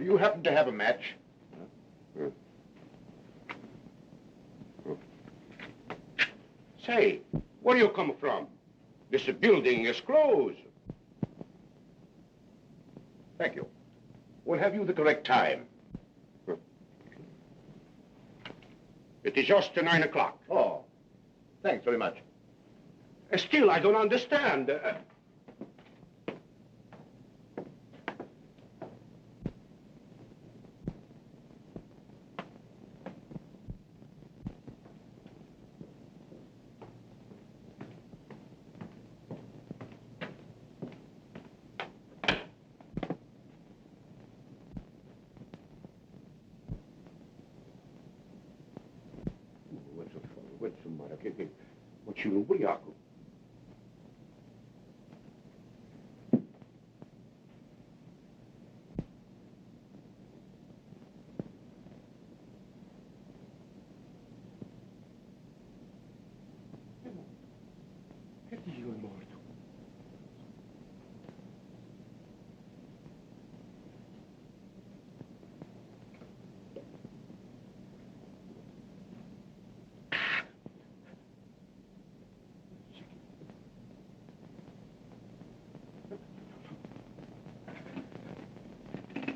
do you happen to have a match? Say, where you come from? This building is closed. Thank you. We'll have you the correct time. It is just 9 o'clock. Oh, thanks very much. Still, I don't understand. What you know,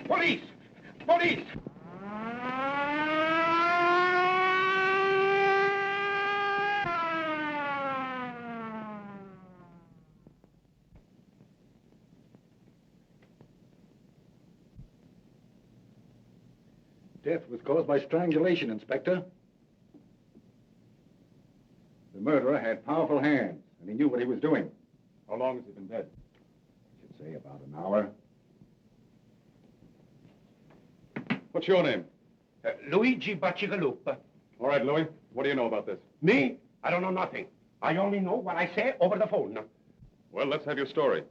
Police! Police! Death was caused by strangulation, Inspector. The murderer had powerful hands, and he knew what he was doing. How long has he been dead? I should say about an hour. What's your name? Luigi Bacigalupa. All right, Louis. What do you know about this? Me? I don't know nothing. I only know what I say over the phone. Well, let's have your story.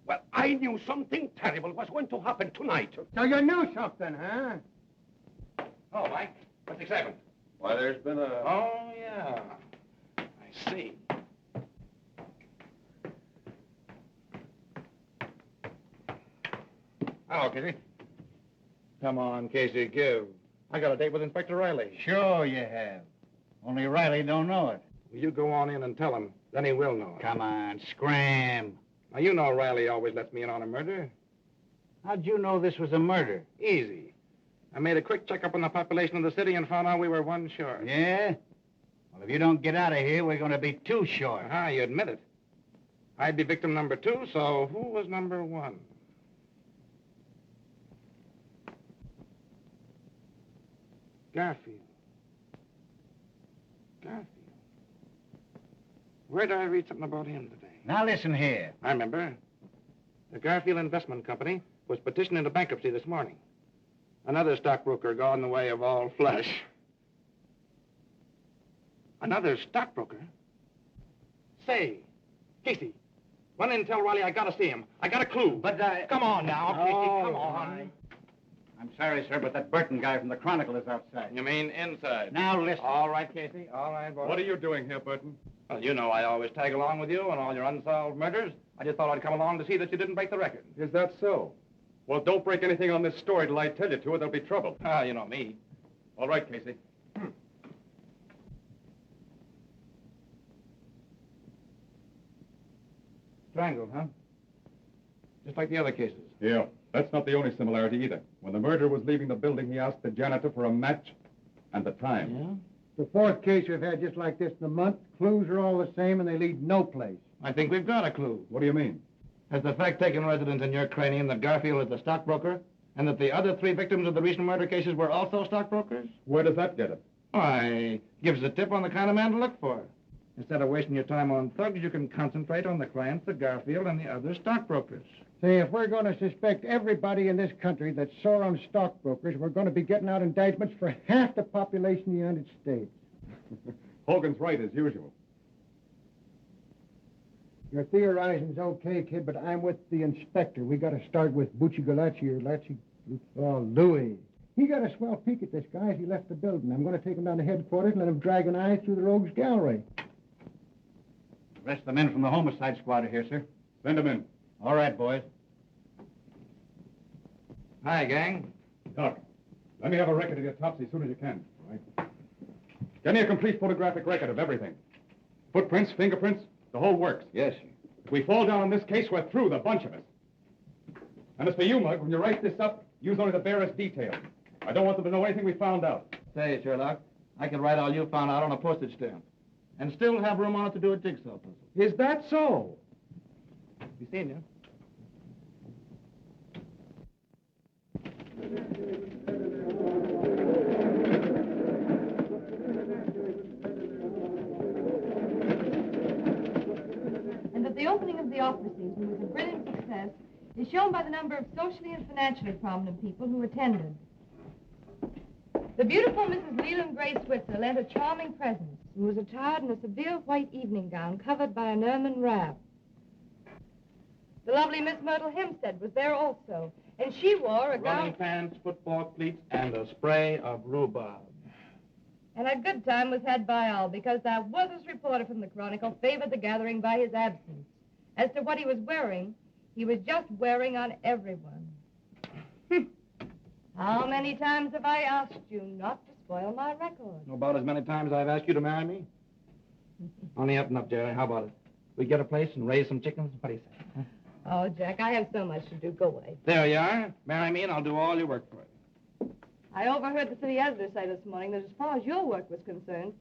Well, I knew something terrible was going to happen tonight. So you knew something, huh? Oh, Mike, what's excitement? Why, there's been a... Oh, yeah. I see. Hello, Kitty. Come on, Casey, give. I got a date with Inspector Riley. Sure you have. Only Riley don't know it. You go on in and tell him. Then he will know it. Come on, scram. Now, you know Riley always lets me in on a murder. How'd you know this was a murder? Easy. I made a quick checkup on the population of the city and found out we were one short. Yeah? Well, if you don't get out of here, we're going to be two short. Ah, you admit it. I'd be victim number 2, so who was number 1? Garfield. Garfield. Where did I read something about him today? Now listen here. I remember. The Garfield Investment Company was petitioned into bankruptcy this morning. Another stockbroker gone the way of all flesh. Another stockbroker? Say, Casey, run in and tell Riley I gotta see him. I got a clue. But, Come on now, Casey, come on. Right. I'm sorry, sir, but that Burton guy from the Chronicle is outside. You mean inside? Now listen. All right, Casey. All right, boy. What are you doing here, Burton? Well, you know I always tag along with you on all your unsolved murders. I just thought I'd come along to see that you didn't break the record. Is that so? Well, don't break anything on this story till I tell you to, or there'll be trouble. Ah, you know me. All right, Casey. Strangled, huh? Just like the other cases. Yeah, that's not the only similarity either. When the murderer was leaving the building, he asked the janitor for a match and the time. Yeah? The fourth case we've had just like this in a month. Clues are all the same, and they lead no place. I think we've got a clue. What do you mean? Has the fact taken residence in your cranium that Garfield is the stockbroker, and that the other 3 victims of the recent murder cases were also stockbrokers? Where does that get it? Why, gives a tip on the kind of man to look for. Instead of wasting your time on thugs, you can concentrate on the clients of Garfield and the other stockbrokers. See, if we're going to suspect everybody in this country that saw 'em stockbrokers, we're going to be getting out indictments for half the population of the United States. Hogan's right, as usual. Your theorizing's okay, kid, but I'm with the inspector. We got to start with Bucci Galacci or Lacci. Oh, Louis. He got a swell peek at this guy as he left the building. I'm going to take him down to headquarters and let him drag an eye through the rogues gallery. The rest of the men from the homicide squad are here, sir. Send them in. All right, boys. Hi, gang. Doc, let me have a record of the autopsy as soon as you can. All right. Get me a complete photographic record of everything. Footprints, fingerprints, the whole works. Yes. If we fall down on this case, we're through, the bunch of us. And as for you, Mug, when you write this up, use only the barest details. I don't want them to know anything we found out. Say, Sherlock, I can write all you found out on a postage stamp and still have room on it to do a jigsaw puzzle. Is that so? You seen you? And that the opening of the opera season was a brilliant success is shown by the number of socially and financially prominent people who attended. The beautiful Mrs. Leland Gray Switzer lent a charming presence and was attired in a severe white evening gown covered by an ermine wrap. The lovely Miss Myrtle Hempstead was there also, and she wore a Running gown pants, football cleats, and a spray of rhubarb. And a good time was had by all because that worthless reporter from the Chronicle favored the gathering by his absence. As to what he was wearing, he was just wearing on everyone. How many times have I asked you not to spoil my record? About as many times I've asked you to marry me. Only up and up, Jerry. How about it? We get a place and raise some chickens? What do you say? Huh? Oh, Jack, I have so much to do. Go away. There you are. Marry me and I'll do all your work for you. I overheard the city editor say this morning that as far as your work was concerned,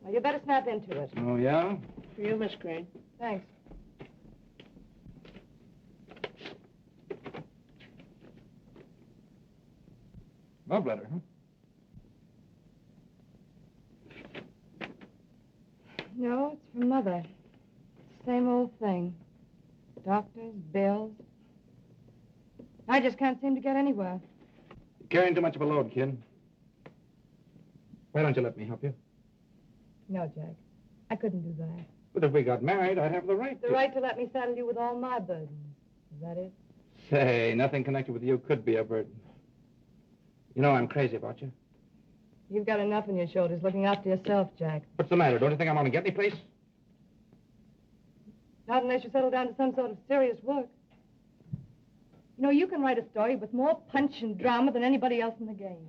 well, you better snap into it. Oh, yeah? For you, Miss Crane. Thanks. Love letter, huh? No, it's from Mother. Same old thing. Doctors, bills. I just can't seem to get anywhere. You're carrying too much of a load, kid. Why don't you let me help you? No, Jack. I couldn't do that. But if we got married, I'd have the right The to. right to let me saddle you with all my burdens. Is that it? Say, nothing connected with you could be a burden. You know I'm crazy about you. You've got enough on your shoulders looking after yourself, Jack. What's the matter? Don't you think I'm going to get any place? Not unless you settle down to some sort of serious work. You know, you can write a story with more punch and drama than anybody else in the game.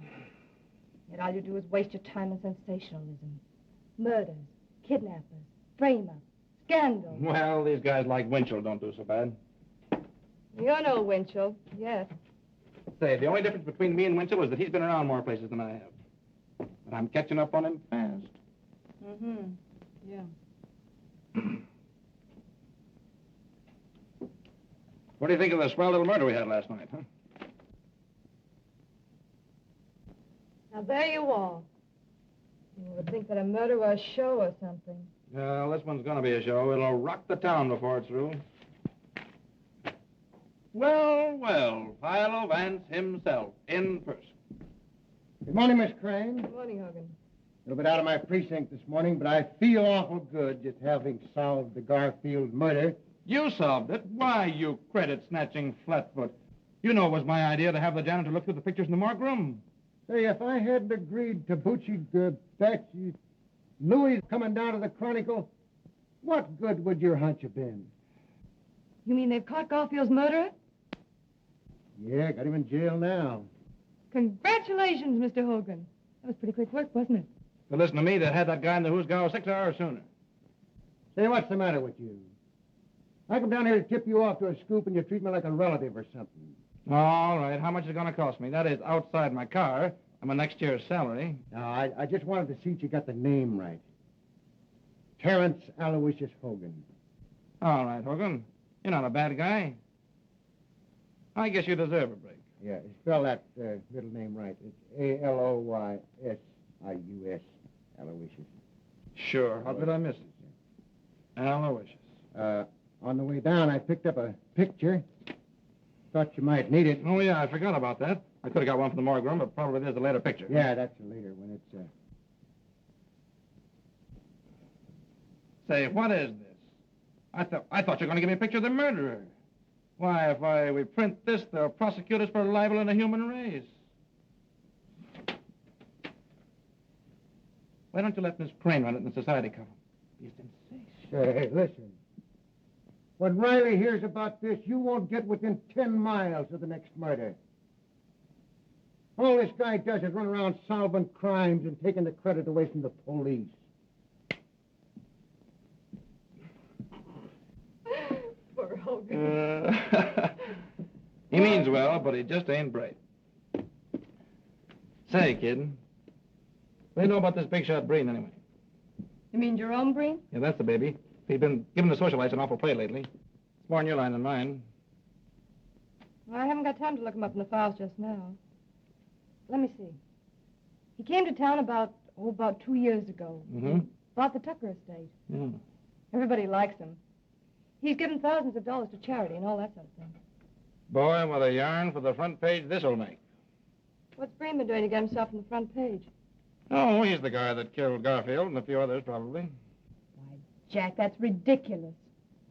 Yet all you do is waste your time in sensationalism. Murders, kidnappers, frame-up, scandal. Well, these guys like Winchell don't do so bad. You're no Winchell, yes. Say, the only difference between me and Winchell is that he's been around more places than I have. But I'm catching up on him fast. Mm-hmm. Yeah. What do you think of the swell little murder we had last night, huh? Now, there you are. You would think that a murder were a show or something. Well, this one's going to be a show. It'll rock the town before it's through. Well, well, Philo Vance himself, in person. Good morning, Miss Crane. Good morning, Hogan. A little bit out of my precinct this morning, but I feel awful good just having solved the Garfield murder. You solved it. Why, you credit-snatching flatfoot. You know it was my idea to have the janitor look through the pictures in the morgue room. Say, if I hadn't agreed to Louis coming down to the Chronicle, what good would your hunch have been? You mean they've caught Garfield's murderer? Yeah, got him in jail now. Congratulations, Mr. Hogan. That was pretty quick work, wasn't it? But listen to me, they'd had that guy in the who's go 6 hours sooner. Say, what's the matter with you? I come down here to tip you off to a scoop and you treat me like a relative or something. All right, how much is it going to cost me? That is outside my car and my next year's salary. No, I just wanted to see if you got the name right. Terrence Aloysius Hogan. All right, Hogan. You're not a bad guy. I guess you deserve a break. Yeah, spell that middle name right. It's Aloysius. Aloysius. Sure. How could I miss it? Aloysius. On the way down, I picked up a picture. Thought you might need it. Oh, yeah, I forgot about that. I could have got one from the morgue room, but probably there's a later picture. Yeah, that's a later when it's... Say, what is this? I thought you were going to give me a picture of the murderer. Why, if we print this, they'll prosecute us for libel in the human race. Why don't you let Miss Crane run it in the society cover? Be a sensation. Hey, listen. When Riley hears about this, you won't get within 10 miles of the next murder. All this guy does is run around solving crimes and taking the credit away from the police. Poor Hogan. He means well, but he just ain't bright. Say, kid, what do you know about this big shot Breen, anyway? You mean Jerome Breen? Yeah, that's the baby. He's been giving the socialites an awful play lately. It's more in your line than mine. Well, I haven't got time to look him up in the files just now. Let me see. He came to town about 2 years ago. Mm-hmm. Bought the Tucker estate. Yeah. Everybody likes him. He's given thousands of dollars to charity and all that sort of thing. Boy, what a yarn for the front page this'll make. What's Breen been doing to get himself on the front page? Oh, he's the guy that killed Garfield and a few others, probably. Why, Jack, that's ridiculous.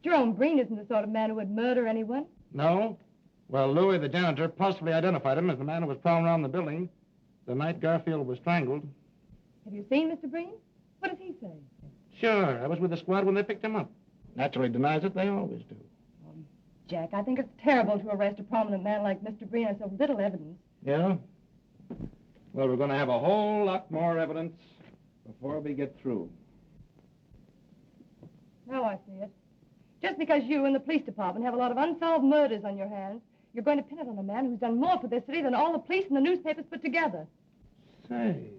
Jerome Breen isn't the sort of man who would murder anyone. No? Well, Louis, the janitor, possibly identified him as the man who was prowling around the building the night Garfield was strangled. Have you seen Mr. Breen? What does he say? Sure, I was with the squad when they picked him up. Naturally denies it, they always do. Jack, I think it's terrible to arrest a prominent man like Mr. Breen on so little evidence. Yeah? Well, we're going to have a whole lot more evidence before we get through. Now I see it. Just because you and the police department have a lot of unsolved murders on your hands, you're going to pin it on a man who's done more for this city than all the police and the newspapers put together. Say,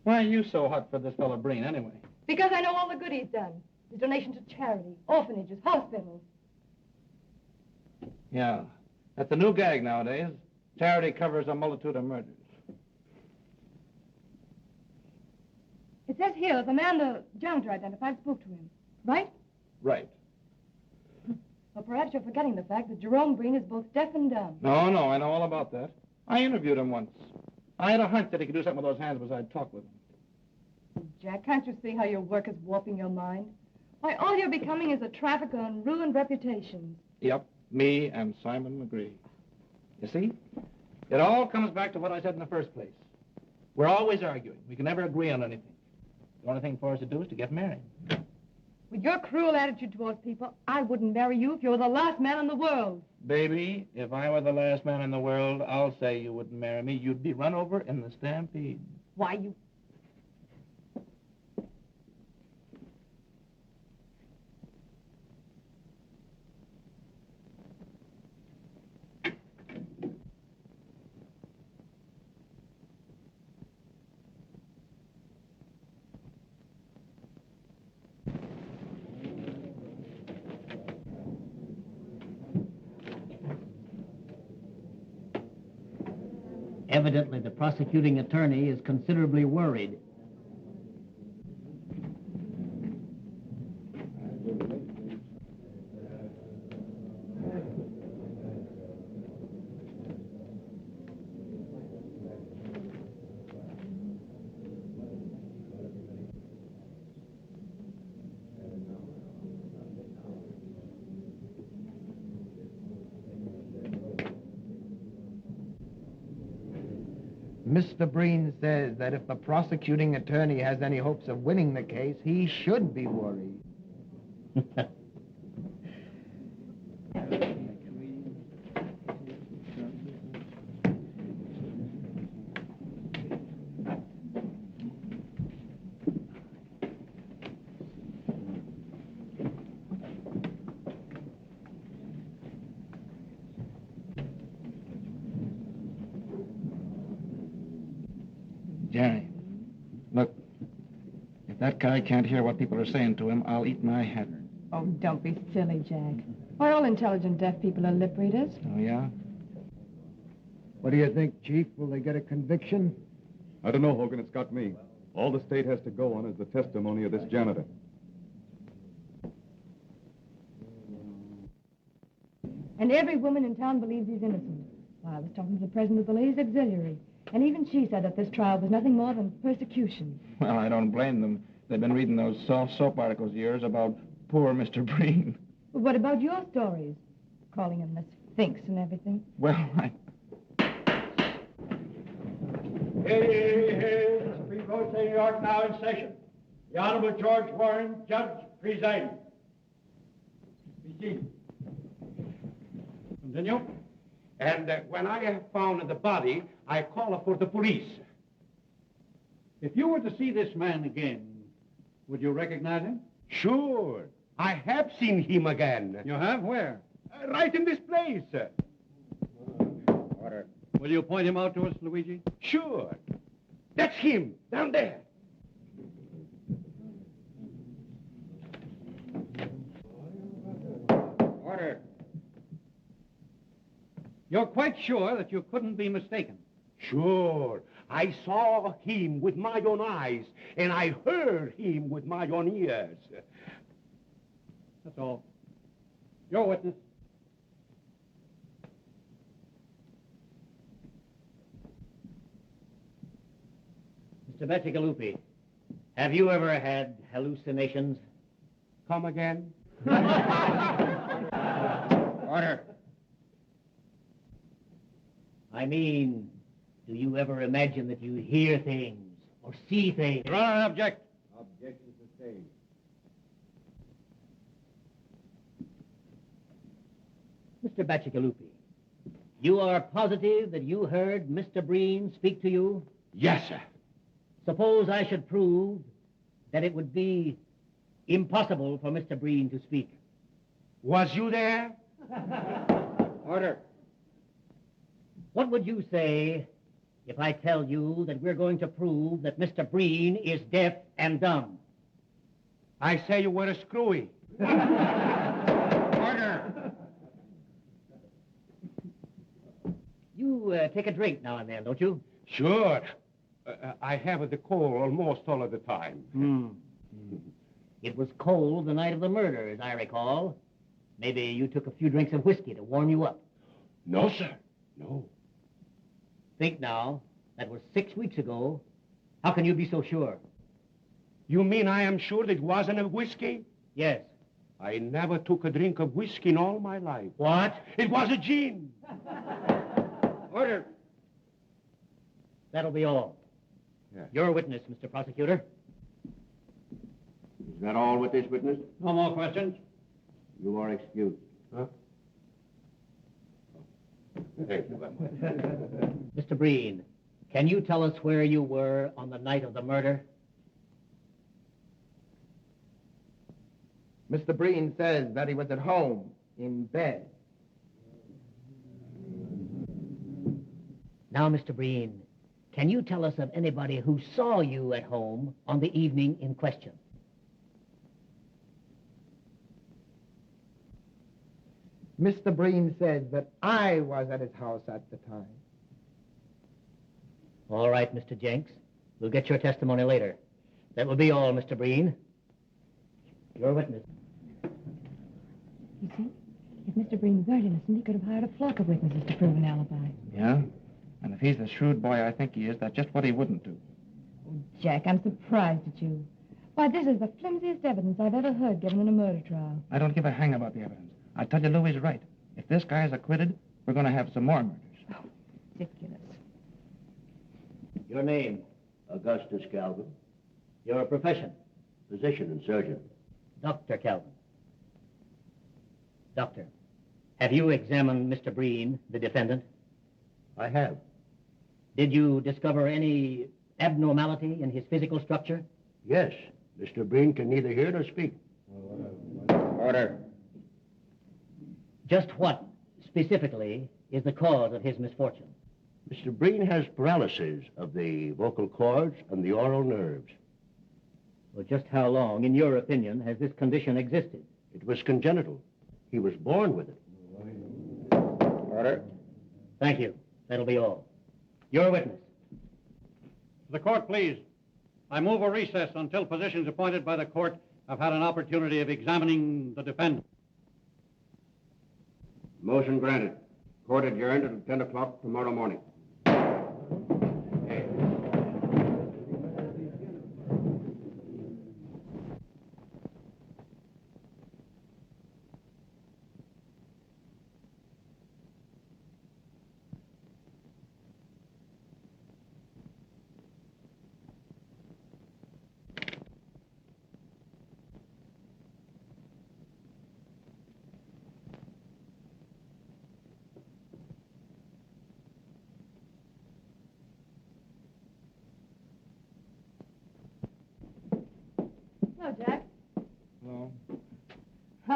why are you so hot for this fellow Breen, anyway? Because I know all the good he's done. His donation to charity, orphanages, hospitals. Yeah, that's the new gag nowadays. Charity covers a multitude of murders. It says here that the man the janitor identified spoke to him, right? Right. Well, perhaps you're forgetting the fact that Jerome Breen is both deaf and dumb. No, I know all about that. I interviewed him once. I had a hunch that he could do something with those hands besides talk with them. Jack, can't you see how your work is warping your mind? Why, all you're becoming is a trafficker on ruined reputations. Yep, me and Simon McGree. You see? It all comes back to what I said in the first place. We're always arguing. We can never agree on anything. The only thing for us to do is to get married. With your cruel attitude towards people, I wouldn't marry you if you were the last man in the world. Baby, if I were the last man in the world, I'll say you wouldn't marry me. You'd be run over in the stampede. Why, you... Evidently, the prosecuting attorney is considerably worried. Mr. Breen says that if the prosecuting attorney has any hopes of winning the case, he should be worried. Jerry, look, if that guy can't hear what people are saying to him, I'll eat my hat. Oh, don't be silly, Jack. Why, all intelligent deaf people are lip readers. Oh, yeah? What do you think, Chief? Will they get a conviction? I don't know, Hogan. It's got me. All the state has to go on is the testimony of this janitor. And every woman in town believes he's innocent. Why, I was talking to the president of the Ladies' Auxiliary, and even she said that this trial was nothing more than persecution. Well, I don't blame them. They've been reading those soft soap articles of yours about poor Mr. Breen. But what about your stories? Calling him the Sphinx and everything. Well, Hey, the Supreme Court of New York now in session. The Honorable George Warren, Judge, presiding. Be seated. Continue. And when I have found the body, I call for the police. If you were to see this man again, would you recognize him? Sure. I have seen him again. You have? Where? Right in this place. Order. Will you point him out to us, Luigi? Sure. That's him, down there. Order. You're quite sure that you couldn't be mistaken? Sure. I saw him with my own eyes, and I heard him with my own ears. That's all. Your witness. Mr. Bacigalupi, have you ever had hallucinations? Come again? Order. I mean, do you ever imagine that you hear things or see things? Your Honor, I object. Objection sustained. Mr. Bacigalupi, you are positive that you heard Mr. Breen speak to you? Yes, sir. Suppose I should prove that it would be impossible for Mr. Breen to speak. Was you there? Order. What would you say if I tell you that we're going to prove that Mr. Breen is deaf and dumb? I say you were a screwy. Order. You take a drink now and then, don't you? Sure. I have the cold almost all of the time. It was cold the night of the murder, as I recall. Maybe you took a few drinks of whiskey to warm you up. No, sir. No. Think now. That was 6 weeks ago. How can you be so sure? You mean I am sure that it wasn't a whiskey? Yes. I never took a drink of whiskey in all my life. What? It was a gin. Order. That'll be all. Yeah. Your witness, Mr. Prosecutor. Is that all with this witness? No more questions? You are excused. Huh? Thank you very much. Mr. Breen, can you tell us where you were on the night of the murder? Mr. Breen says that he was at home, in bed. Now, Mr. Breen, can you tell us of anybody who saw you at home on the evening in question? Mr. Breen says that I was at his house at the time. All right, Mr. Jenks. We'll get your testimony later. That will be all, Mr. Breen. Your witness. You see, if Mr. Breen weren't innocent, he could have hired a flock of witnesses to prove an alibi. Yeah? And if he's the shrewd boy I think he is, that's just what he wouldn't do. Oh, Jack, I'm surprised at you. Why, this is the flimsiest evidence I've ever heard given in a murder trial. I don't give a hang about the evidence. I tell you, Louie's right. If this guy's acquitted, we're going to have some more murders. Oh, ridiculous. Your name? Augustus Calvin, Your profession? physician and surgeon. Dr. Calvin. Doctor, have you examined Mr. Breen, the defendant? I have. Did you discover any abnormality in his physical structure? Yes, Mr. Breen can neither hear nor speak. Order. Just what, specifically, is the cause of his misfortune? Mr. Breen has paralysis of the vocal cords and the oral nerves. Well, just how long, in your opinion, has this condition existed? It was congenital. He was born with it. Order. Thank you. That'll be all. Your witness. The court, please. I move a recess until physicians appointed by the court have had an opportunity of examining the defendant. Motion granted. Court adjourned until 10 o'clock tomorrow morning.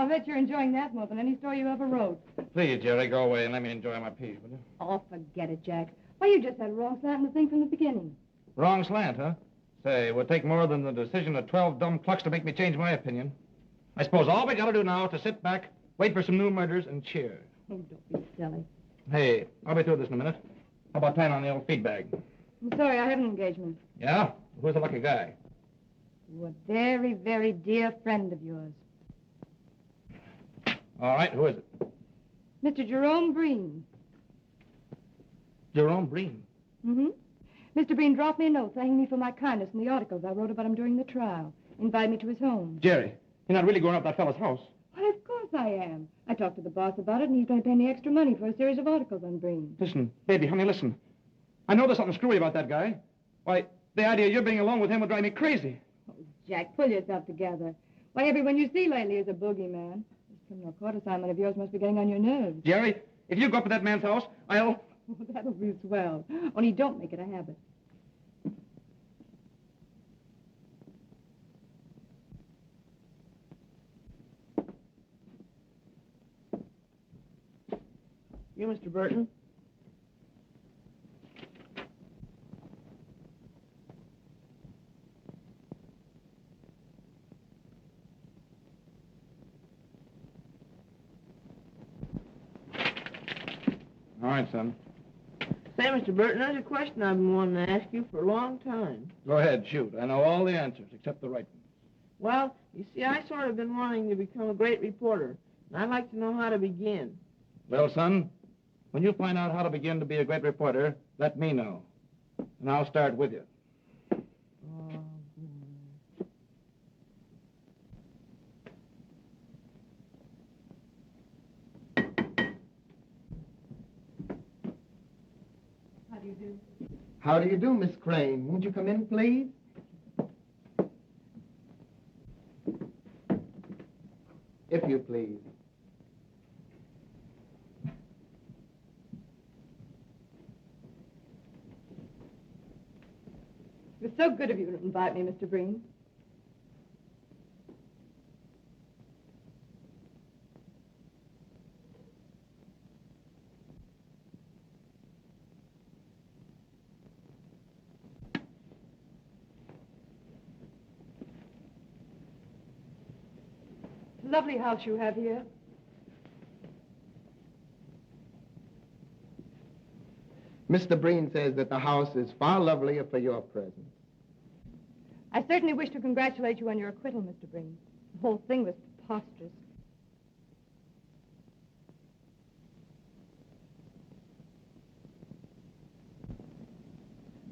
I'll bet you're enjoying that more than any story you ever wrote. Please, Jerry, go away and let me enjoy my piece, will you? Oh, forget it, Jack. Why, you just had a wrong slant in the thing from the beginning. Wrong slant, huh? Say, it would take more than the decision of 12 dumb clucks to make me change my opinion. I suppose all we gotta do now is to sit back, wait for some new murders, and cheer. Oh, don't be silly. Hey, I'll be through this in a minute. How about tying on the old feed bag? I'm sorry, I have an engagement. Yeah? Who's the lucky guy? To a very, very dear friend of yours. All right, who is it? Mr. Jerome Breen. Jerome Breen. Mm-hmm. Mr. Breen dropped me a note thanking me for my kindness in the articles I wrote about him during the trial. Invited me to his home. Jerry, you're not really going up that fellow's house. Why, of course I am. I talked to the boss about it, and he's going to pay me extra money for a series of articles on Breen. Listen, baby, honey, listen. I know there's something screwy about that guy. Why, the idea of you being alone with him would drive me crazy. Oh, Jack, pull yourself together. Why, everyone you see lately is a boogeyman. This criminal court assignment of yours must be getting on your nerves. Jerry, if you go up to that man's house, I'll... Oh, that'll be swell. Only don't make it a habit. You, Mr. Burton? All right, son. Say, Mr. Burton, there's a question I've been wanting to ask you for a long time. Go ahead, shoot. I know all the answers except the right one. Well, you see, I sort of been wanting to become a great reporter, and I'd like to know how to begin. Well, son, when you find out how to begin to be a great reporter, let me know. And I'll start with you. How do you do? How do you do, Miss Crane? Won't you come in, please? If you please. It was so good of you to invite me, Mr. Breen. It's a lovely house you have here. Mr. Breen says that the house is far lovelier for your presence. I certainly wish to congratulate you on your acquittal, Mr. Breen. The whole thing was preposterous.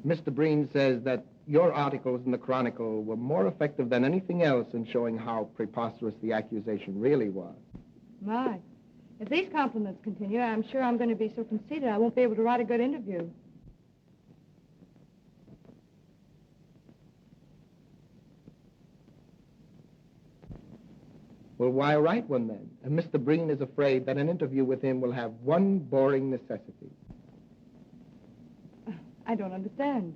Mr. Breen says that your articles in the Chronicle were more effective than anything else in showing how preposterous the accusation really was. My. If these compliments continue, I'm sure I'm going to be so conceited I won't be able to write a good interview. Well, why write one then? And Mr. Breen is afraid that an interview with him will have one boring necessity. I don't understand.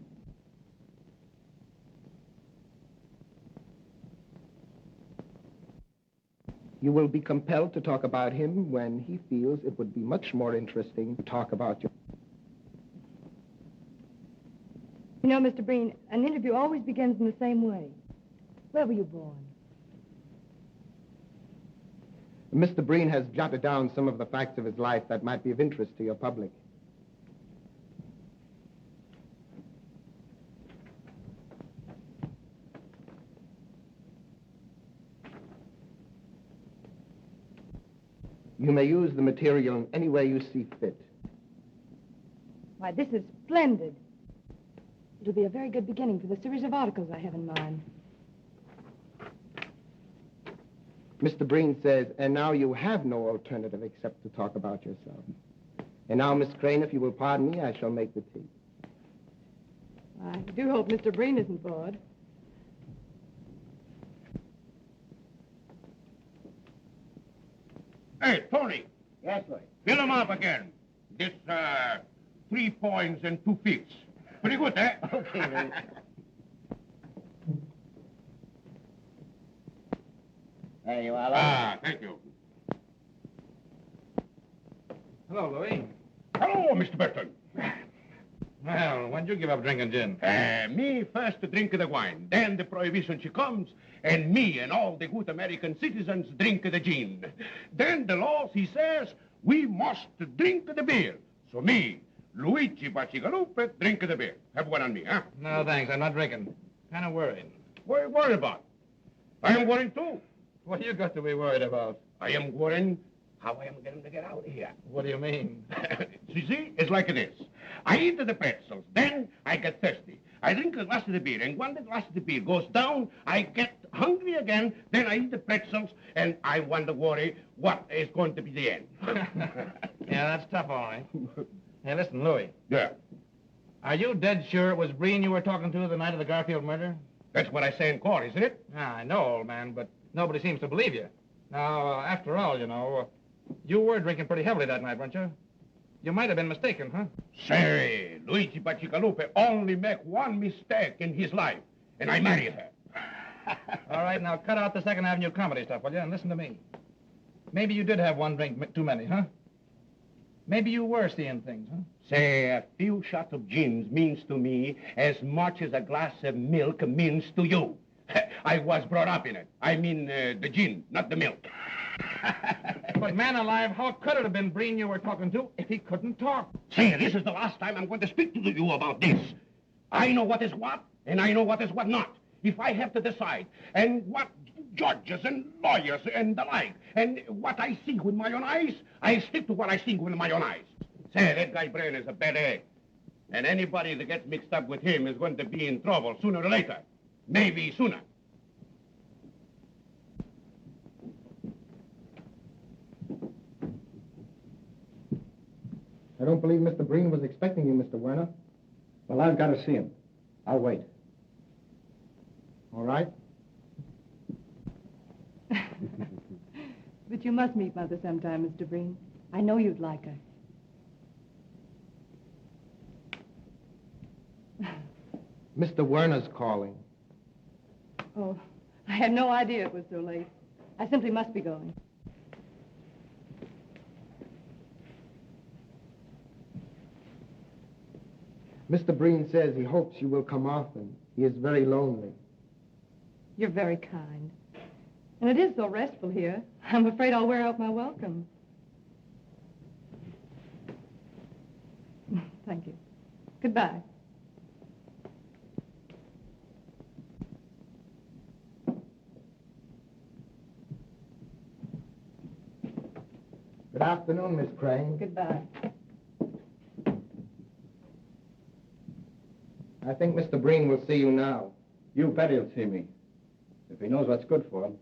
You will be compelled to talk about him when he feels it would be much more interesting to talk about you. You know, Mr. Breen, an interview always begins in the same way. Where were you born? Mr. Breen has jotted down some of the facts of his life that might be of interest to your public. You may use the material in any way you see fit. Why, this is splendid. It'll be a very good beginning for the series of articles I have in mind. Mr. Breen says, and now you have no alternative except to talk about yourself. And now, Miss Crane, if you will pardon me, I shall make the tea. I do hope Mr. Breen isn't bored. Hey, Tony, Yes, sir. fill him up again. This, 3 points and 2 fifths. Pretty good, eh? Okay, then. There you are. Ah, thank you. Hello, Louis. Hello, Mr. Burton. Well, when'd you give up drinking gin? Me first drink the wine, then the prohibition she comes, and me and all the good American citizens drink the gin. Then the law, he says, we must drink the beer. So me, Luigi Bacigalupe, drink the beer. Have one on me, huh? No, thanks. I'm not drinking. Kind of worried. What are you worried about? I am worried too. What you got to be worried about? I am worrying how I am going to get out of here. What do you mean? You see, it's like this. I eat the pretzels, then I get thirsty. I drink a glass of the beer, and when the glass of the beer goes down, I get hungry again, then I eat the pretzels, and I wonder, worry, what is going to be the end. Yeah, that's tough, all right. Hey, listen, Louis. Yeah, Are you dead sure it was Breen you were talking to the night of the Garfield murder? that's what I say in court, isn't it? Ah, I know, old man, but nobody seems to believe you. Now, after all, you know, you were drinking pretty heavily that night, weren't you? You might have been mistaken, huh? Say, Luigi Bacigalupe only make one mistake in his life, and I marry her. All right, now cut out the Second Avenue comedy stuff, will you, and listen to me. Maybe you did have one drink too many, huh? Maybe you were seeing things, huh? Say, a few shots of gin means to me as much as a glass of milk means to you. I was brought up in it. I mean, the gin, not the milk. But man alive, how could it have been Breen you were talking to if he couldn't talk? Say, this is the last time I'm going to speak to you about this. I know what is what, and I know what is what not. If I have to decide, and what judges and lawyers and the like, and what I see with my own eyes, I stick to what I see with my own eyes. Say, that guy Brain is a bad egg. And anybody that gets mixed up with him is going to be in trouble sooner or later. Maybe sooner. I don't believe Mr. Breen was expecting you, Mr. Werner. Well, I've got to see him. I'll wait. All right? But you must meet Mother sometime, Mr. Breen. I know you'd like her. Mr. Werner's calling. Oh, I had no idea it was so late. I simply must be going. Mr. Breen says he hopes you will come often. He is very lonely. You're very kind. And it is so restful here. I'm afraid I'll wear out my welcome. Thank you. Goodbye. Good afternoon, Miss Crane. Goodbye. I think Mr. Breen will see you now. You bet he'll see me. If he knows what's good for him.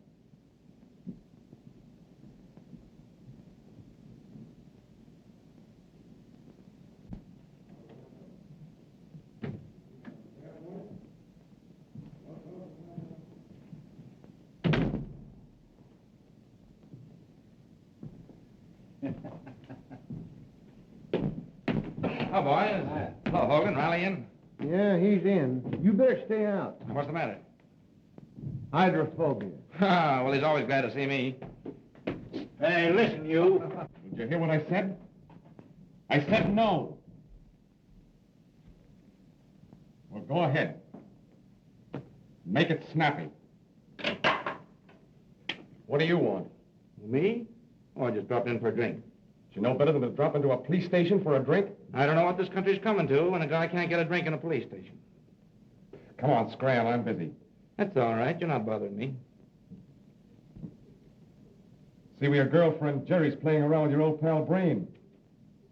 Oh, boys. Hello, Hogan. Rally in. Yeah, he's in. You better stay out. What's the matter? Hydrophobia. Ah, well, he's always glad to see me. Hey, listen, you. Did you hear what I said? I said no. Well, go ahead. Make it snappy. What do you want? Me? Oh, I just dropped in for a drink. Do you know better than to drop into a police station for a drink? I don't know what this country's coming to when a guy can't get a drink in a police station. Come on, Scram, I'm busy. That's all right. You're not bothering me. See, your girlfriend Jerry's playing around with your old pal Brain.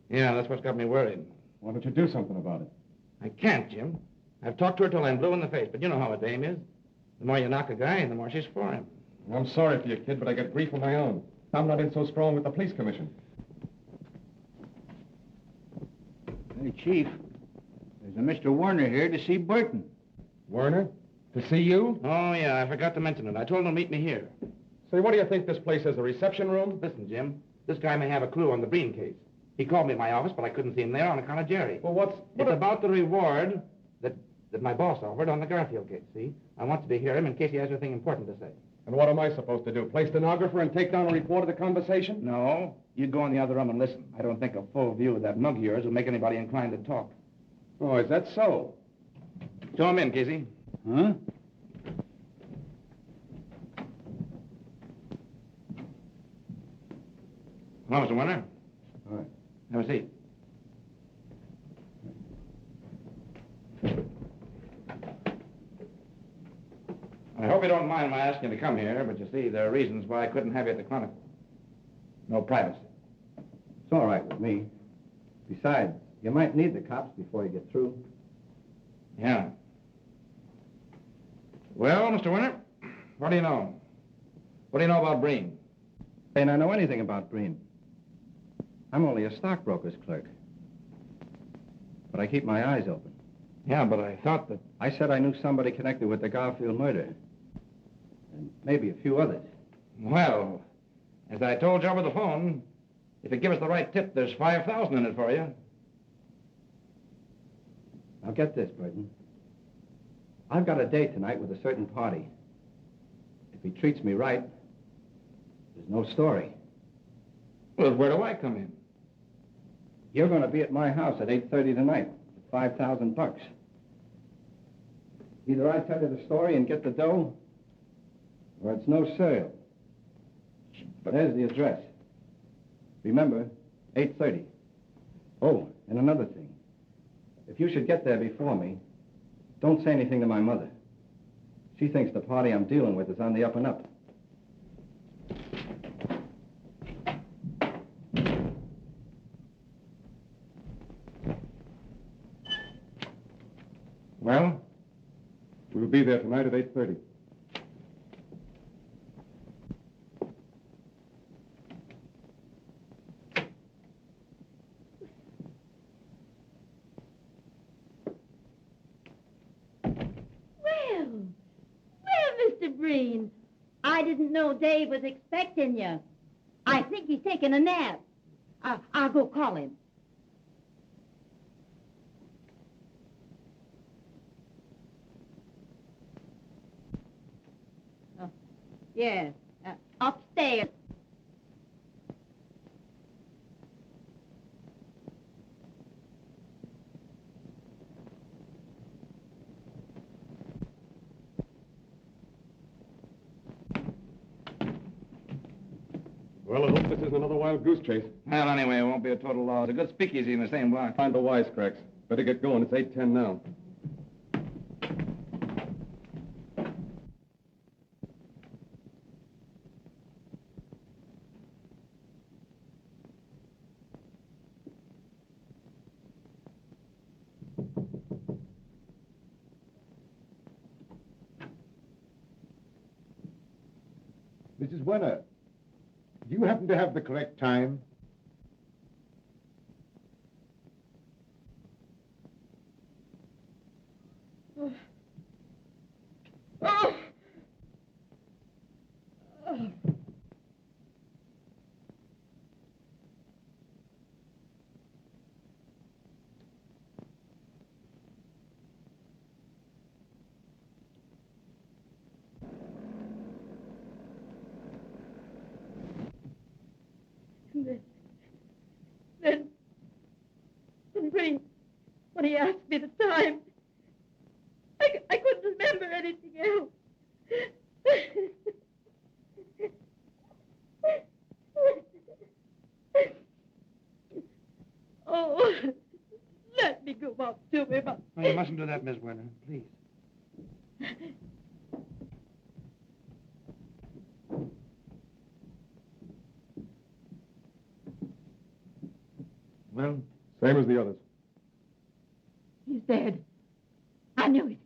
Yeah, that's what's got me worried. Why don't you do something about it? I can't, Jim. I've talked to her till I'm blue in the face, but you know how a dame is. The more you knock a guy, the more she's for him. I'm sorry for you, kid, but I get grief of my own. I'm not in so strong with the police commission. Hey, Chief, there's a Mr. Werner here to see Burton. Werner? To see you? Oh, yeah, I forgot to mention it. I told him to meet me here. Say, what do you think this place is, a reception room? Listen, Jim, this guy may have a clue on the Breen case. He called me at my office, but I couldn't see him there on account of Jerry. Well, It's about the reward that my boss offered on the Garfield case, see? I want you to hear him in case he has anything important to say. And what am I supposed to do? Play stenographer and take down a report of the conversation? No. You go in the other room and listen. I don't think a full view of that mug of yours will make anybody inclined to talk. Oh, is that so? Show him in, Casey. Huh? Hello, Mr. Warner. All right. Have a seat. I hope you don't mind my asking you to come here, but you see, there are reasons why I couldn't have you at the Chronicle. No privacy. It's all right with me. Besides, you might need the cops before you get through. Yeah. Well, Mr. Warner, what do you know? What do you know about Breen? And I know anything about Breen. I'm only a stockbroker's clerk. But I keep my eyes open. Yeah, but I thought that... I said I knew somebody connected with the Garfield murder. And maybe a few others. Well, as I told you over the phone, if you give us the right tip, there's $5,000 in it for you. Now get this, Burton. I've got a date tonight with a certain party. If he treats me right, there's no story. Well, where do I come in? You're going to be at my house at 8:30 tonight for $5,000. Either I tell you the story and get the dough, or it's no sale. But there's the address. Remember, 8:30. Oh, and another thing. If you should get there before me, don't say anything to my mother. She thinks the party I'm dealing with is on the up and up. Well? We'll be there tonight at 8:30. Mr. Breen, I didn't know Dave was expecting you. I think he's taking a nap. I'll go call him. Oh, yes, upstairs. Well, I hope this isn't another wild goose chase. Well, anyway, it won't be a total loss. It's a good speakeasy in the same block. Find the wisecracks. Better get going. It's 8:10 now. Mrs. Werner, do you happen to have the correct time? Then Breen, when he asked me the time, I couldn't remember anything else. Oh, let me go up to him. Oh, you mustn't do that, Miss Werner, please. Well? Same as the others. He's dead. I knew it.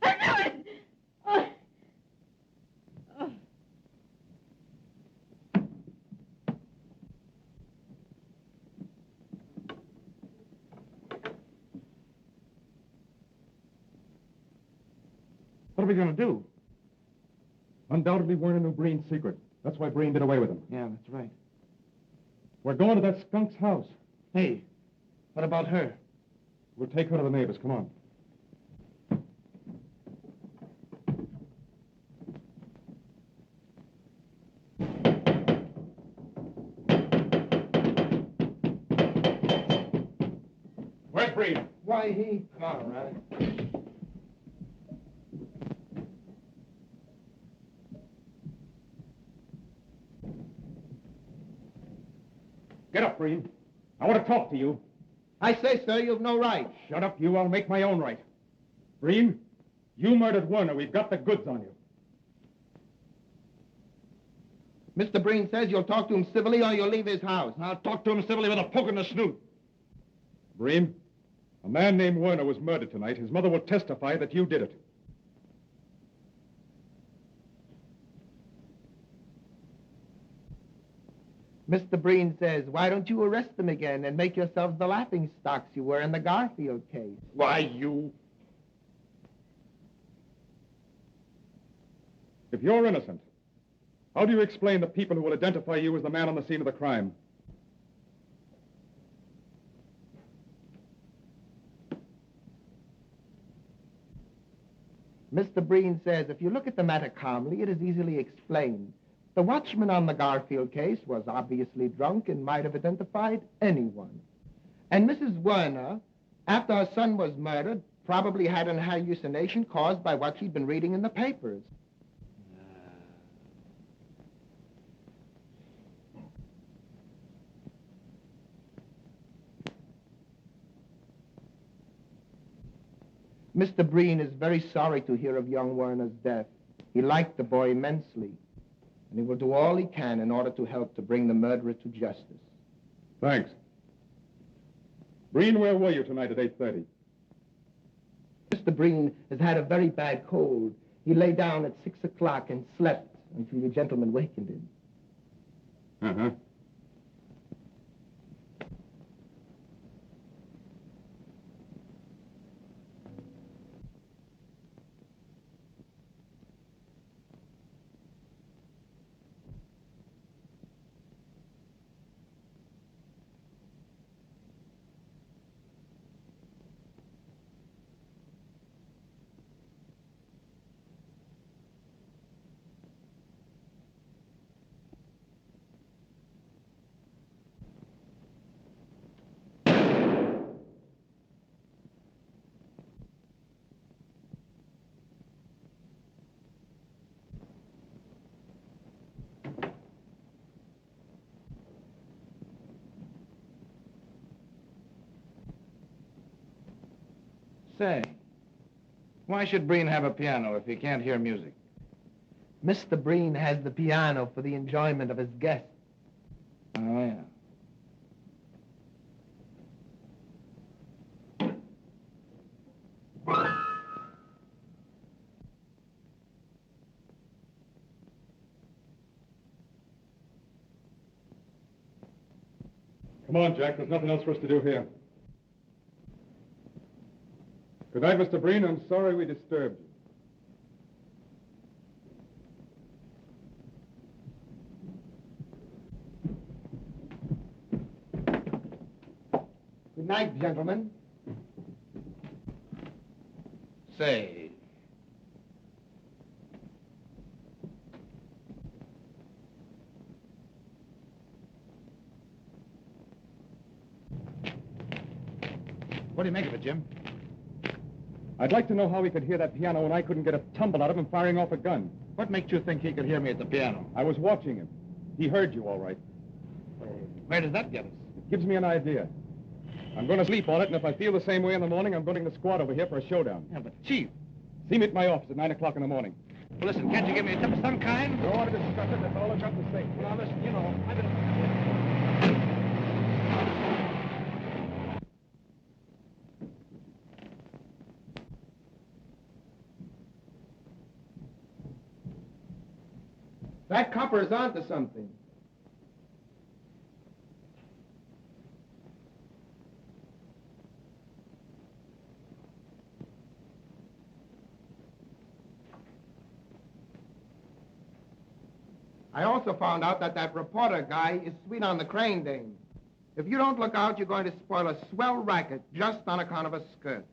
I knew it! Oh. Oh. What are we going to do? Undoubtedly, Werner knew Breen's secret. That's why Breen did away with him. Yeah, that's right. We're going to that skunk's house. Hey, what about her? We'll take her to the neighbors. Come on. it, Breen. Why, he... Come on, Riley. Get up, Breen. I want to talk to you. I say, sir, you've no right. Shut up, you. I'll make my own right. Breen, you murdered Werner. We've got the goods on you. Mr. Breen says you'll talk to him civilly or you'll leave his house. I'll talk to him civilly with a poke in the snoot. Breen, a man named Werner was murdered tonight. His mother will testify that you did it. Mr. Breen says, why don't you arrest them again and make yourselves the laughing stocks you were in the Garfield case? Why, you... If you're innocent, how do you explain the people who will identify you as the man on the scene of the crime? Mr. Breen says, if you look at the matter calmly, it is easily explained. The watchman on the Garfield case was obviously drunk and might have identified anyone. And Mrs. Werner, after her son was murdered, probably had an hallucination caused by what she'd been reading in the papers. Mr. Breen is very sorry to hear of young Werner's death. He liked the boy immensely, and he will do all he can in order to help to bring the murderer to justice. Thanks. Breen, where were you tonight at 8:30? Mr. Breen has had a very bad cold. He lay down at 6 o'clock and slept until you gentlemen wakened him. Uh-huh. Say, why should Breen have a piano if he can't hear music? Mr. Breen has the piano for the enjoyment of his guests. Oh, yeah. Come on, Jack. There's nothing else for us to do here. Good night, Mr. Breen. I'm sorry we disturbed you. Good night, gentlemen. Say, what do you make of it, Jim? I'd like to know how he could hear that piano when I couldn't get a tumble out of him firing off a gun. What makes you think he could hear me at the piano? I was watching him. He heard you all right. Where does that get us? It gives me an idea. I'm going to sleep on it, and if I feel the same way in the morning, I'm bringing the squad over here for a showdown. Yeah, but Chief. See me at my office at 9 o'clock in the morning. Well, listen, can't you give me a tip of some kind? Don't want to discuss it. That's all I've got to say. Now, listen, you know, I've been... That copper's onto something. I also found out that reporter guy is sweet on the Crane dame. If you don't look out, you're going to spoil a swell racket just on account of a skirt.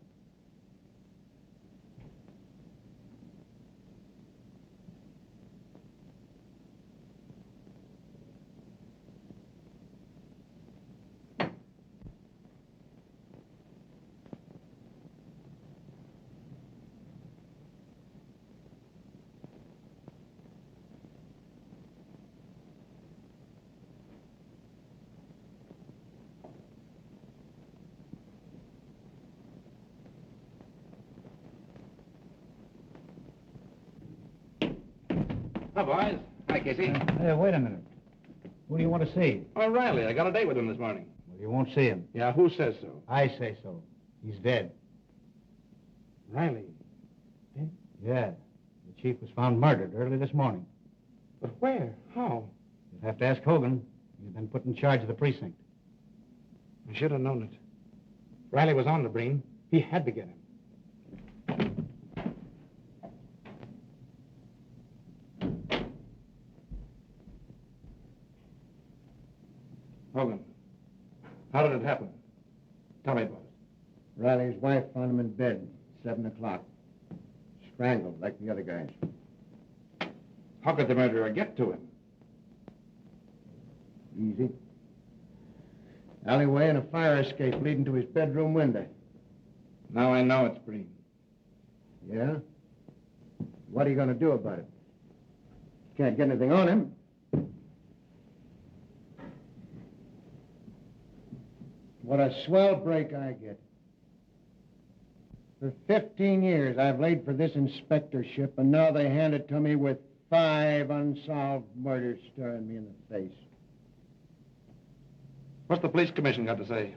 Hi, boys. Hi, Casey. Hey, wait a minute. Who do you want to see? Riley. I got a date with him this morning. Well, you won't see him. Yeah, who says so? I say so. He's dead. Riley. Dead? Yeah. The chief was found murdered early this morning. But where? How? You'll have to ask Hogan. He's been put in charge of the precinct. I should have known it. Riley was on the Breen. He had to get him. Hogan, how did it happen? Tell me about it. Riley's wife found him in bed, 7 o'clock. Strangled, like the other guys. How could the murderer get to him? Easy. Alleyway and a fire escape leading to his bedroom window. Now I know it's Breen. Yeah? What are you going to do about it? Can't get anything on him. What a swell break I get. For 15 years, I've laid for this inspectorship, and now they hand it to me with 5 unsolved murders staring me in the face. What's the police commission got to say?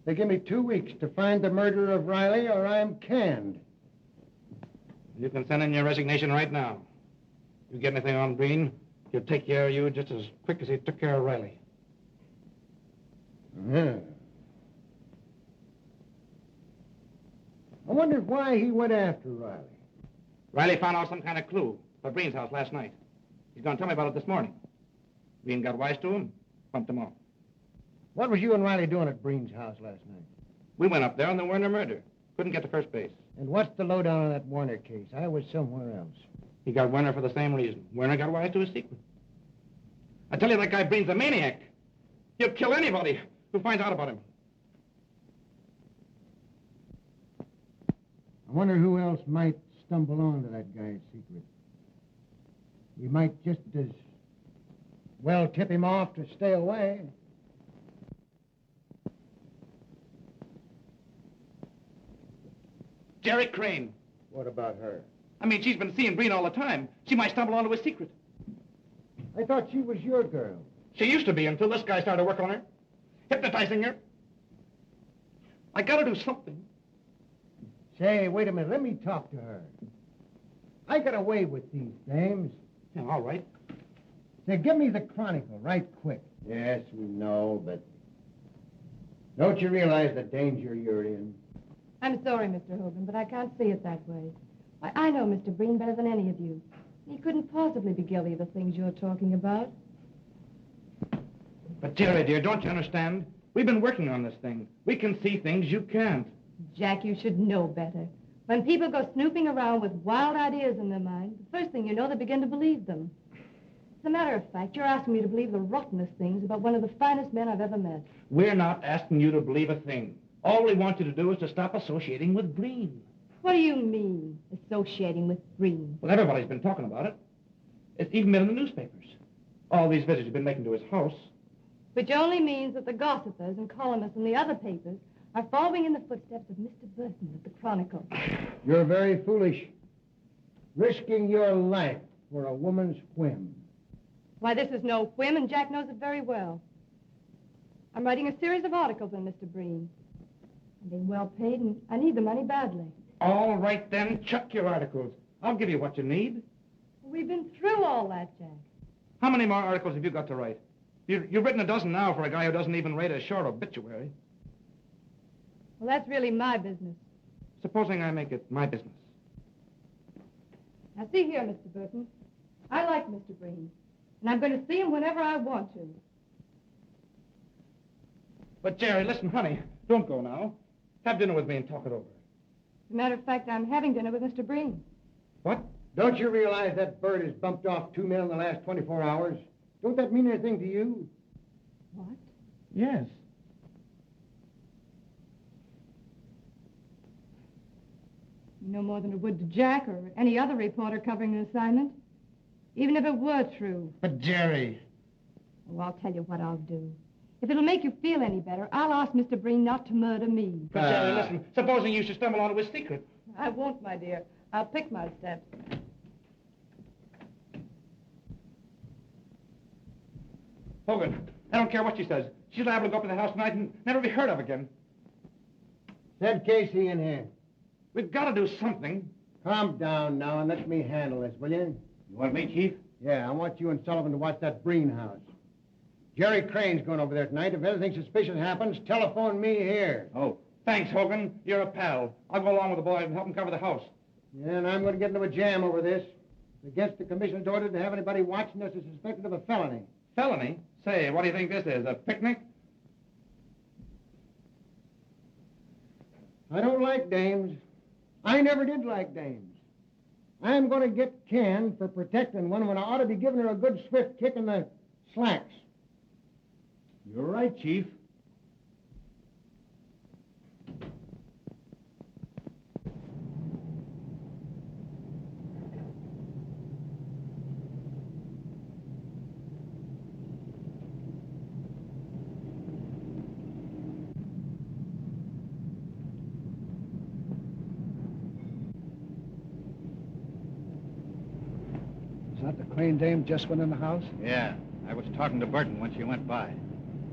They give me 2 weeks to find the murderer of Riley, or I'm canned. You can send in your resignation right now. You get anything on Breen, he'll take care of you just as quick as he took care of Riley. Yeah. I wonder why he went after Riley. Riley found out some kind of clue at Breen's house last night. He's going to tell me about it this morning. Breen got wise to him, pumped him off. What was you and Riley doing at Breen's house last night? We went up there on the Werner murder. Couldn't get to first base. And what's the lowdown on that Warner case? I was somewhere else. He got Werner for the same reason. Werner got wise to his secret. I tell you, that guy Breen's a maniac. He'll kill anybody who finds out about him. I wonder who else might stumble on to that guy's secret. We might just as well tip him off to stay away. Jerry Crane. What about her? I mean, she's been seeing Breen all the time. She might stumble onto his secret. I thought she was your girl. She used to be until this guy started working on her, hypnotizing her. I gotta do something. Say, wait a minute. Let me talk to her. I got away with these dames. Yeah, all right. Say, give me the Chronicle right quick. Yes, we know, but Don't you realize the danger you're in? I'm sorry, Mr. Hogan, but I can't see it that way. Why, I know Mr. Breen better than any of you. He couldn't possibly be guilty of the things you're talking about. But, Jerry, dear, don't you understand? We've been working on this thing. We can see things you can't. Jack, you should know better. When people go snooping around with wild ideas in their mind, the first thing you know, they begin to believe them. As a matter of fact, you're asking me to believe the rottenest things about one of the finest men I've ever met. We're not asking you to believe a thing. All we want you to do is to stop associating with Breen. What do you mean, associating with Breen? Well, everybody's been talking about it. It's even been in the newspapers. All these visits you've been making to his house. Which only means that the gossipers and columnists in the other papers are following in the footsteps of Mr. Burton of the Chronicle. You're very foolish. Risking your life for a woman's whim. Why, this is no whim, and Jack knows it very well. I'm writing a series of articles on Mr. Breen. I'm being well paid, and I need the money badly. All right, then, chuck your articles. I'll give you what you need. We've been through all that, Jack. How many more articles have you got to write? You've written a dozen now for a guy who doesn't even rate a short obituary. Well, that's really my business. Supposing I make it my business. Now, see here, Mr. Burton. I like Mr. Breen, and I'm going to see him whenever I want to. But, Jerry, listen, honey, don't go now. Have dinner with me and talk it over. As a matter of fact, I'm having dinner with Mr. Breen. What? Don't you realize that bird has bumped off 2 men in the last 24 hours? Don't that mean anything to you? What? Yes. No more than it would to Jack or any other reporter covering an assignment. Even if it were true. But, Jerry... Oh, I'll tell you what I'll do. If it'll make you feel any better, I'll ask Mr. Breen not to murder me. But, Jerry, listen, supposing you should stumble onto his secret. I won't, my dear. I'll pick my steps. Hogan, I don't care what she says. She's liable to go up to the house tonight and never be heard of again. Send Casey in here. We've got to do something. Calm down now and let me handle this, will you? You want me, Chief? Yeah, I want you and Sullivan to watch that Breen house. Jerry Crane's going over there tonight. If anything suspicious happens, telephone me here. Oh, thanks, Hogan. You're a pal. I'll go along with the boys and help them cover the house. Yeah, and I'm going to get into a jam over this. It's against the commissioner's order to have anybody watching us as suspected of a felony. Felony? Say, what do you think this is, a picnic? I don't like dames. I never did like dames. I'm going to get canned for protecting one when I ought to be giving her a good swift kick in the slacks. You're right, Chief. Is that the Crane dame just went in the house? Yeah, I was talking to Burton when she went by.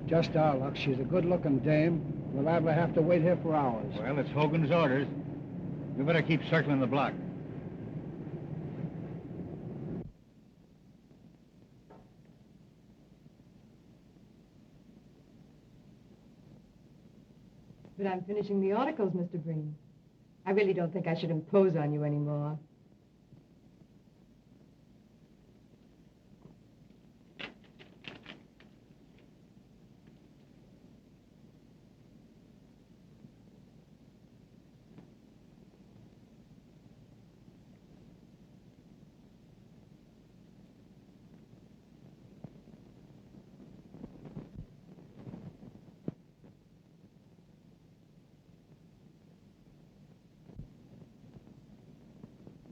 Just our luck. She's a good-looking dame. We're liable to have to wait here for hours. Well, it's Hogan's orders. We better keep circling the block. But I'm finishing the articles, Mr. Breen. I really don't think I should impose on you anymore.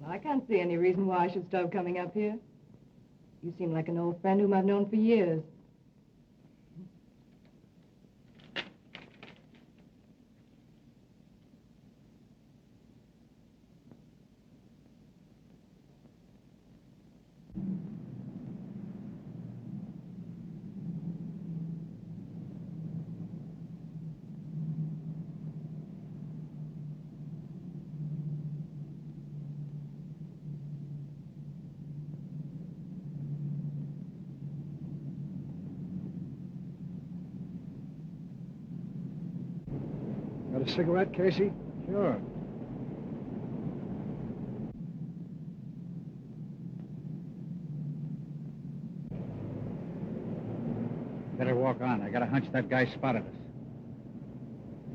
I can't see any reason why I should stop coming up here. You seem like an old friend whom I've known for years. Got a cigarette, Casey? Sure. Better walk on. I got a hunch that guy spotted us.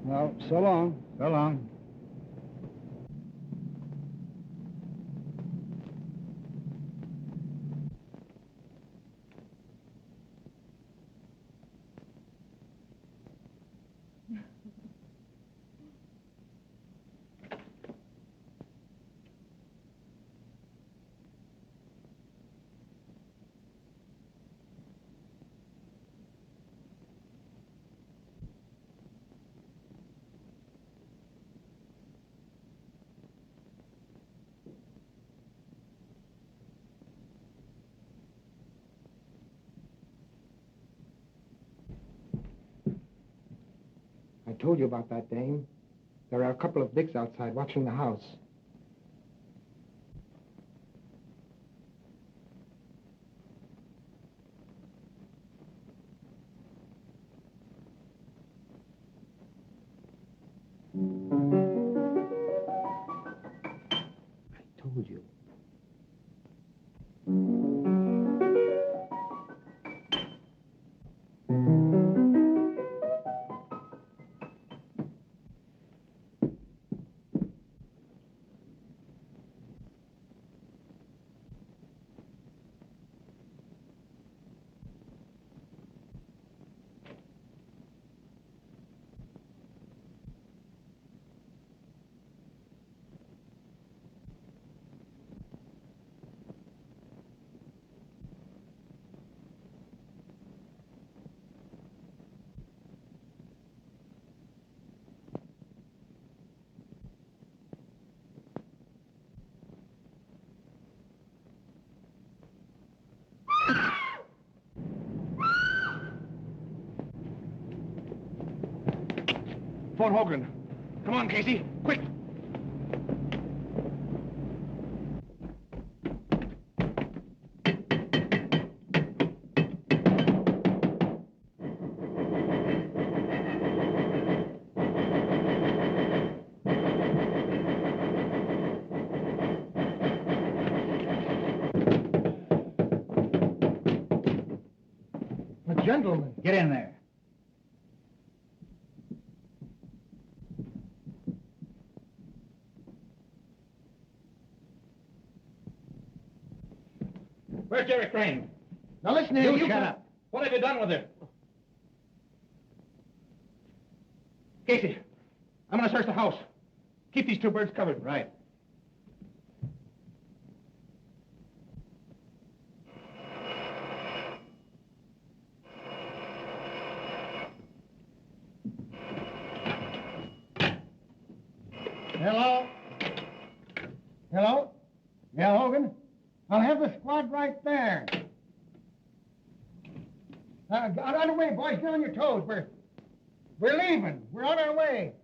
Well, so long. So long. I told you about that dame. There are a couple of dicks outside watching the house. I told you. Phone Hogan. Come on, Casey. Quick. A gentleman. Get in there. Where's Jerry Crane? Now listen here, You shut up. What have you done with her? Casey, I'm going to search the house. Keep these two birds covered. Right. Hello? Hello? Yeah, Hogan? I'll have the squad right there. Get on the way, boys. Get on your toes. We're leaving. We're on our way.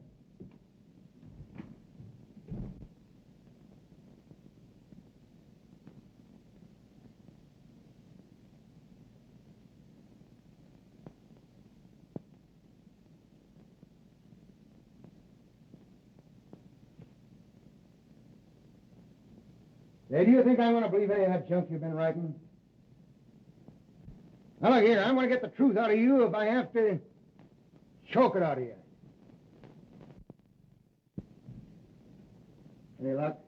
Hey, do you think I'm going to believe any of that junk you've been writing? Now, look here, I'm going to get the truth out of you if I have to choke it out of you. Any luck?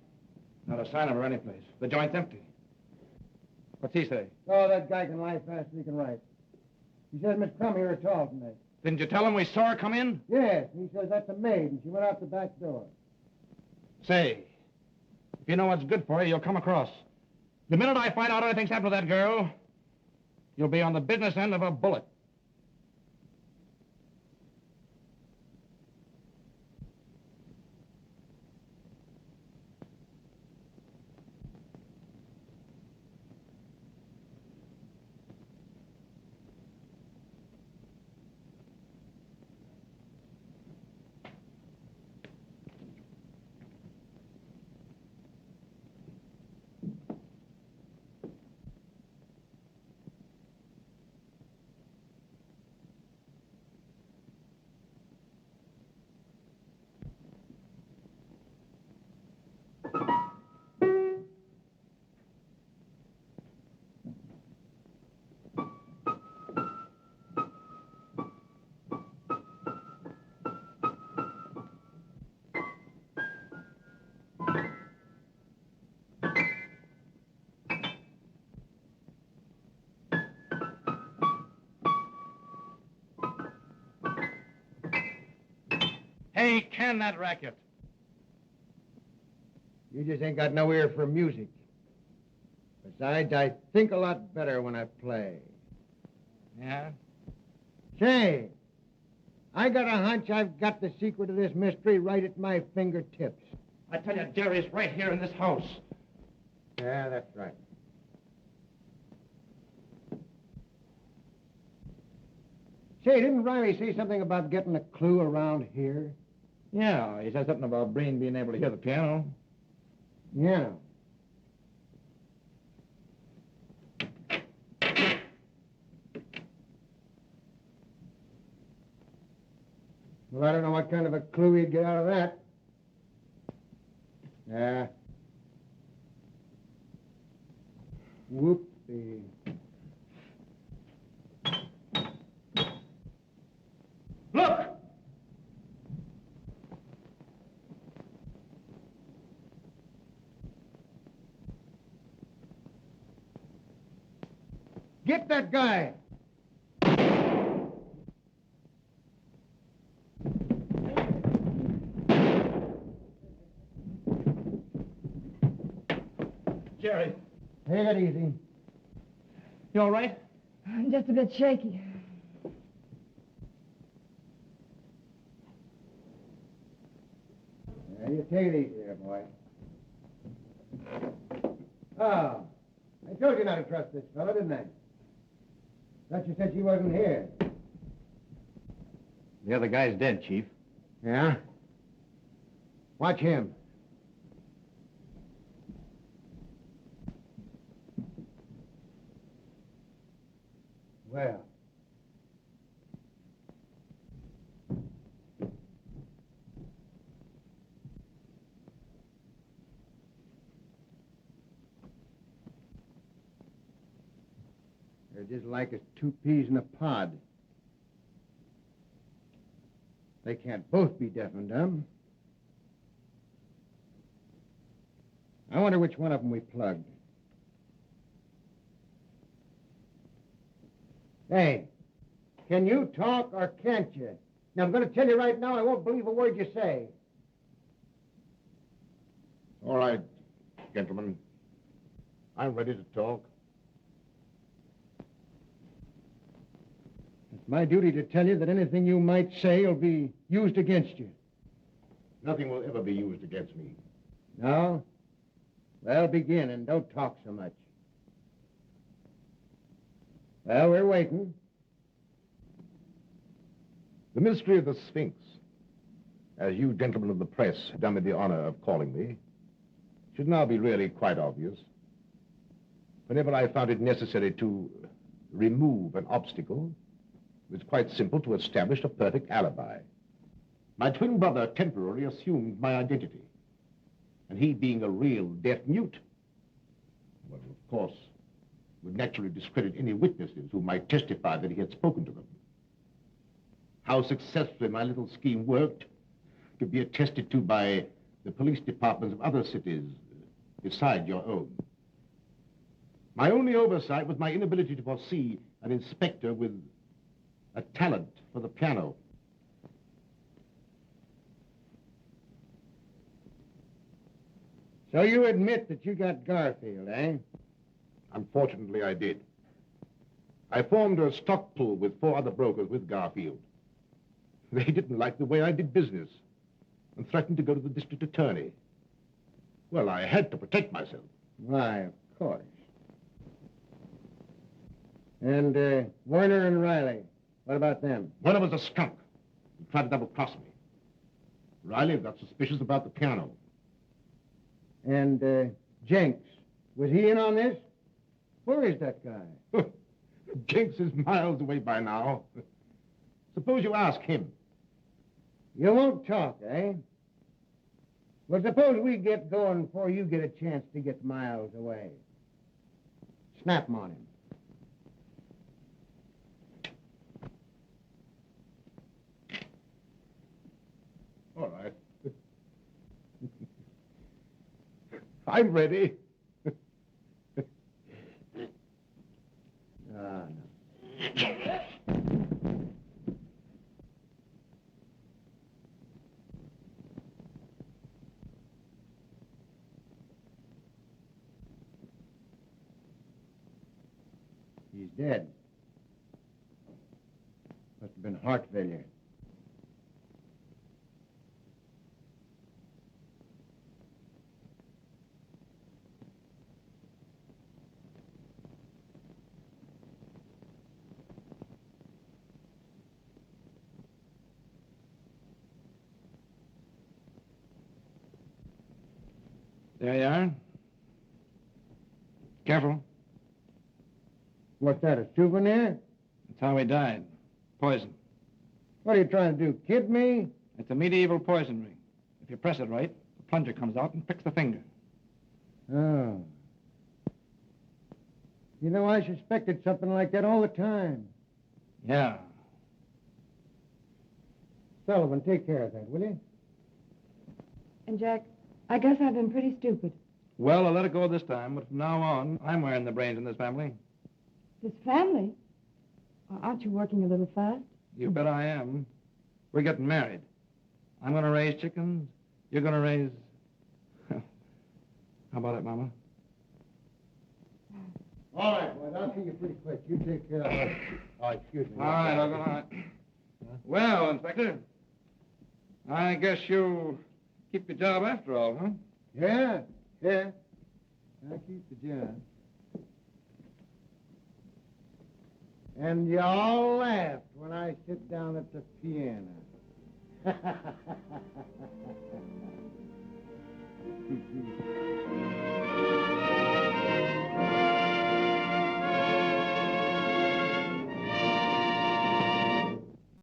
Not a sign of her anyplace. The joint's empty. What's he say? Oh, that guy can lie fast as he can write. He says Miss Crumb here at all tonight. Didn't you tell him we saw her come in? Yes, he says that's a maid, and she went out the back door. Say, if you know what's good for you, you'll come across. The minute I find out anything's happened to that girl, you'll be on the business end of a bullet. Hey, can that racket. You just ain't got no ear for music. Besides, I think a lot better when I play. Yeah? Say, I got a hunch I've got the secret of this mystery right at my fingertips. I tell you, Jerry's right here in this house. Yeah, that's right. Say, didn't Riley say something about getting a clue around here? Yeah, he said something about Breen being able to hear the piano. Yeah. Well, I don't know what kind of a clue he'd get out of that. Yeah. Whoopsie. Look! Get that guy! Jerry. Take it easy. You all right? I'm just a bit shaky. Yeah, you take it easy there, boy. Oh, I told you not to trust this fella, didn't I? Thought you said she wasn't here. The other guy's dead, Chief. Yeah? Watch him. Well. They're just like as two peas in a pod. They can't both be deaf and dumb. I wonder which one of them we plugged. Hey, can you talk or can't you? Now, I'm going to tell you right now, I won't believe a word you say. All right, gentlemen. I'm ready to talk. It's my duty to tell you that anything you might say will be used against you. Nothing will ever be used against me. No? Well, begin, and don't talk so much. Well, we're waiting. The mystery of the Sphinx, as you gentlemen of the press have done me the honor of calling me, should now be really quite obvious. Whenever I found it necessary to remove an obstacle, it was quite simple to establish a perfect alibi. My twin brother temporarily assumed my identity, and he being a real deaf mute, well, of course, would naturally discredit any witnesses who might testify that he had spoken to them. How successfully my little scheme worked could be attested to by the police departments of other cities beside your own. My only oversight was my inability to foresee an inspector with a talent for the piano. So you admit that you got Garfield, eh? Unfortunately, I did. I formed a stock pool with 4 other brokers with Garfield. They didn't like the way I did business and threatened to go to the district attorney. Well, I had to protect myself. Why, of course. And Werner and Riley, what about them? Werner was a skunk. He tried to double-cross me. Riley got suspicious about the piano. And Jenks, was he in on this? Where is that guy? Jenks is miles away by now. Suppose you ask him. You won't talk, eh? Well, suppose we get going before you get a chance to get miles away. Snap 'em on him. All right. I'm ready. No. He's dead. Must have been heart failure. There you are. Careful. What's that, a souvenir? That's how he died. Poison. What are you trying to do, kid me? It's a medieval poison ring. If you press it right, the plunger comes out and pricks the finger. Oh. You know, I suspected something like that all the time. Yeah. Sullivan, take care of that, will you? And, Jack, I guess I've been pretty stupid. Well, I'll let it go this time, but from now on, I'm wearing the brains in this family. This family? Aren't you working a little fast? You bet I am. We're getting married. I'm going to raise chickens. You're going to raise... How about it, Mama? All right, boys, I'll see you pretty quick. You take care of it. Oh, excuse me. All right, all right. Well, Inspector, I guess you'll keep your job after all, huh? Yeah. I'll keep the job. And you all laughed when I sit down at the piano.